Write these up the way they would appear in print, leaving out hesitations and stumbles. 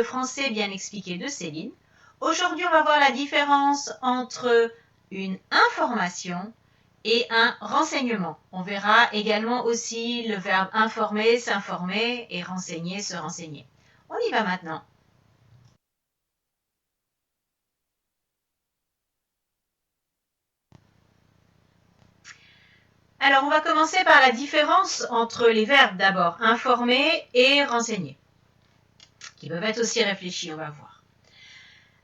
Français bien expliqué de Céline. Aujourd'hui, on va voir la différence entre une information et un renseignement. On verra également aussi le verbe informer, s'informer et renseigner, se renseigner. On y va maintenant. Alors, on va commencer par la différence entre les verbes d'abord informer et renseigner, qui peuvent être aussi réfléchis, on va voir.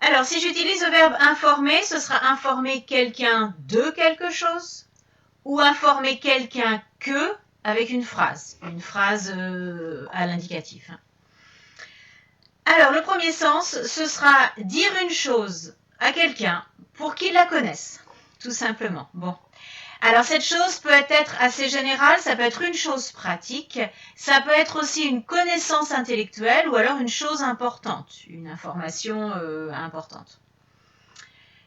Alors, si j'utilise le verbe informer, ce sera informer quelqu'un de quelque chose ou informer quelqu'un que avec une phrase à l'indicatif. Alors, le premier sens, ce sera dire une chose à quelqu'un pour qu'il la connaisse, tout simplement. Bon. Alors, cette chose peut être assez générale, ça peut être une chose pratique, ça peut être aussi une connaissance intellectuelle ou alors une chose importante, une information importante.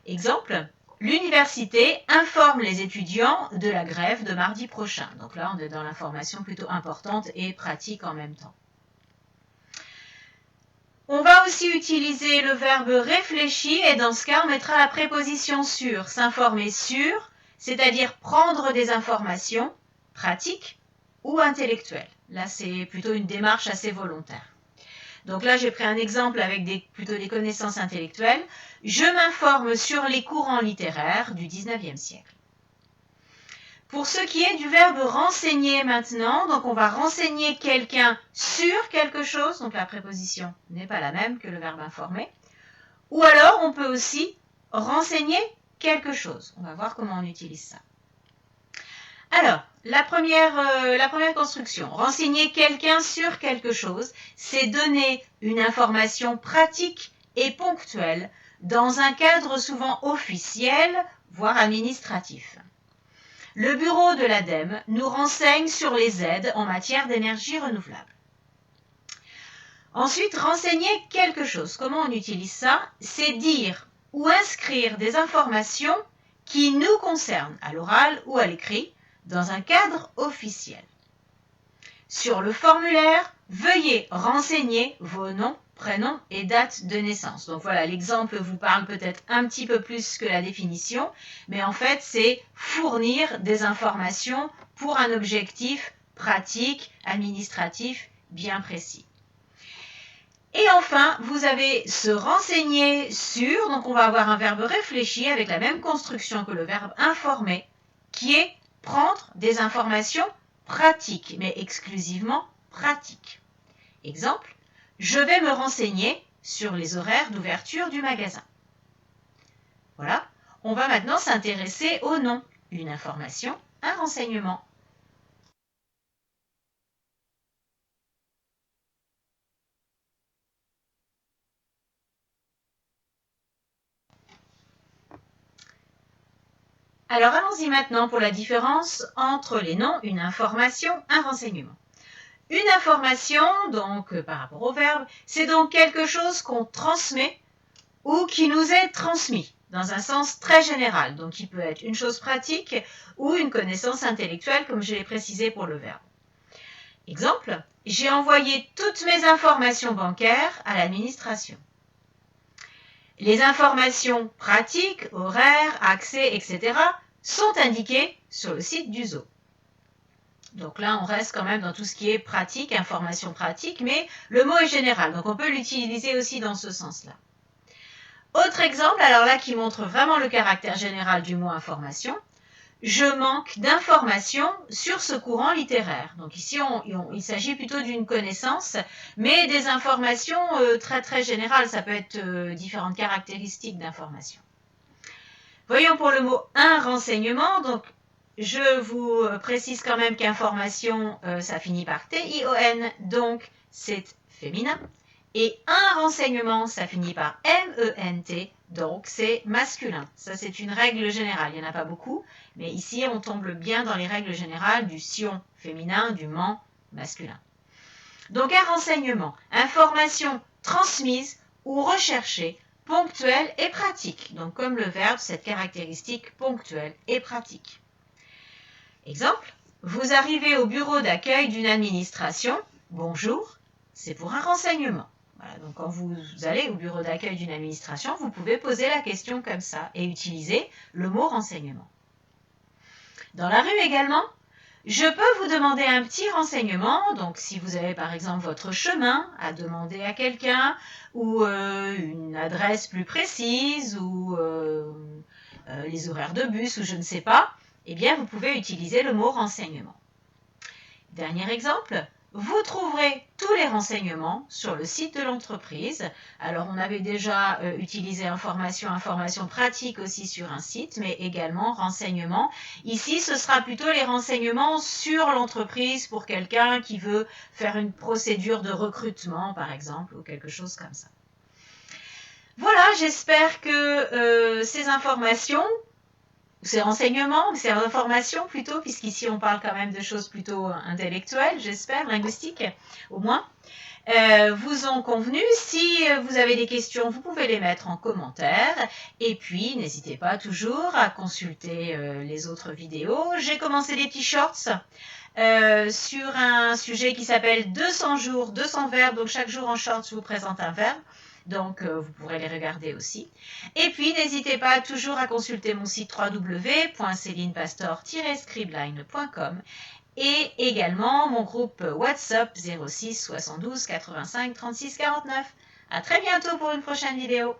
Exemple, l'université informe les étudiants de la grève de mardi prochain. Donc là, on est dans l'information plutôt importante et pratique en même temps. On va aussi utiliser le verbe réfléchir et dans ce cas, on mettra la préposition sur, s'informer sur, c'est-à-dire prendre des informations pratiques ou intellectuelles. Là, c'est plutôt une démarche assez volontaire. Donc là, j'ai pris un exemple avec plutôt des connaissances intellectuelles. Je m'informe sur les courants littéraires du 19e siècle. Pour ce qui est du verbe renseigner maintenant, donc on va renseigner quelqu'un sur quelque chose, donc la préposition n'est pas la même que le verbe informer. Ou alors, on peut aussi renseigner quelque chose. On va voir comment on utilise ça. Alors, la première construction, renseigner quelqu'un sur quelque chose, c'est donner une information pratique et ponctuelle dans un cadre souvent officiel, voire administratif. Le bureau de l'ADEME nous renseigne sur les aides en matière d'énergie renouvelable. Ensuite, renseigner quelque chose. Comment on utilise ça? C'est dire ou inscrire des informations qui nous concernent, à l'oral ou à l'écrit, dans un cadre officiel. Sur le formulaire, veuillez renseigner vos noms, prénoms et dates de naissance. Donc voilà, l'exemple vous parle peut-être un petit peu plus que la définition, mais en fait, c'est fournir des informations pour un objectif pratique, administratif, bien précis. Et enfin, vous avez se renseigner sur, donc on va avoir un verbe réfléchi avec la même construction que le verbe informer, qui est prendre des informations pratiques, mais exclusivement pratiques. Exemple, je vais me renseigner sur les horaires d'ouverture du magasin. Voilà, on va maintenant s'intéresser au nom, une information, un renseignement. Alors allons-y maintenant pour la différence entre les noms, une information, un renseignement. Une information, donc par rapport au verbe, c'est donc quelque chose qu'on transmet ou qui nous est transmis dans un sens très général. Donc il peut être une chose pratique ou une connaissance intellectuelle comme je l'ai précisé pour le verbe. Exemple, j'ai envoyé toutes mes informations bancaires à l'administration. Les informations pratiques, horaires, accès, etc. sont indiquées sur le site du zoo. Donc là, on reste quand même dans tout ce qui est pratique, information pratique, mais le mot est général, donc on peut l'utiliser aussi dans ce sens-là. Autre exemple, alors là, qui montre vraiment le caractère général du mot information. Je manque d'informations sur ce courant littéraire. Donc ici, il s'agit plutôt d'une connaissance, mais des informations très très générales. Ça peut être différentes caractéristiques d'informations. Voyons pour le mot un renseignement. Donc, je vous précise quand même qu'information, ça finit par T-I-O-N, donc c'est féminin. Et un renseignement, ça finit par M-E-N-T, donc c'est masculin. Ça, c'est une règle générale. Il n'y en a pas beaucoup, mais ici, on tombe bien dans les règles générales du sion féminin, du ment masculin. Donc, un renseignement, information transmise ou recherchée, ponctuelle et pratique. Donc, comme le verbe, cette caractéristique ponctuelle et pratique. Exemple, vous arrivez au bureau d'accueil d'une administration. Bonjour, c'est pour un renseignement. Voilà, donc quand vous allez au bureau d'accueil d'une administration, vous pouvez poser la question comme ça et utiliser le mot renseignement. Dans la rue également, je peux vous demander un petit renseignement, donc si vous avez par exemple votre chemin à demander à quelqu'un, ou une adresse plus précise, ou les horaires de bus, ou je ne sais pas, eh bien vous pouvez utiliser le mot renseignement. Dernier exemple, vous trouverez tous les renseignements sur le site de l'entreprise. Alors, on avait déjà utilisé information pratique aussi sur un site, mais également renseignements. Ici, ce sera plutôt les renseignements sur l'entreprise pour quelqu'un qui veut faire une procédure de recrutement, par exemple, ou quelque chose comme ça. Voilà, j'espère que ces informations, ces renseignements, ces informations plutôt, puisqu'ici on parle quand même de choses plutôt intellectuelles, j'espère, linguistiques au moins, vous ont convenu. Si vous avez des questions, vous pouvez les mettre en commentaire. Et puis, n'hésitez pas toujours à consulter les autres vidéos. J'ai commencé des petits shorts sur un sujet qui s'appelle 200 jours, 200 verbes. Donc, chaque jour en short, je vous présente un verbe. Donc, vous pourrez les regarder aussi. Et puis, n'hésitez pas toujours à consulter mon site www.celinepastor-scribline.com et également mon groupe WhatsApp 06 72 85 36 49. À très bientôt pour une prochaine vidéo.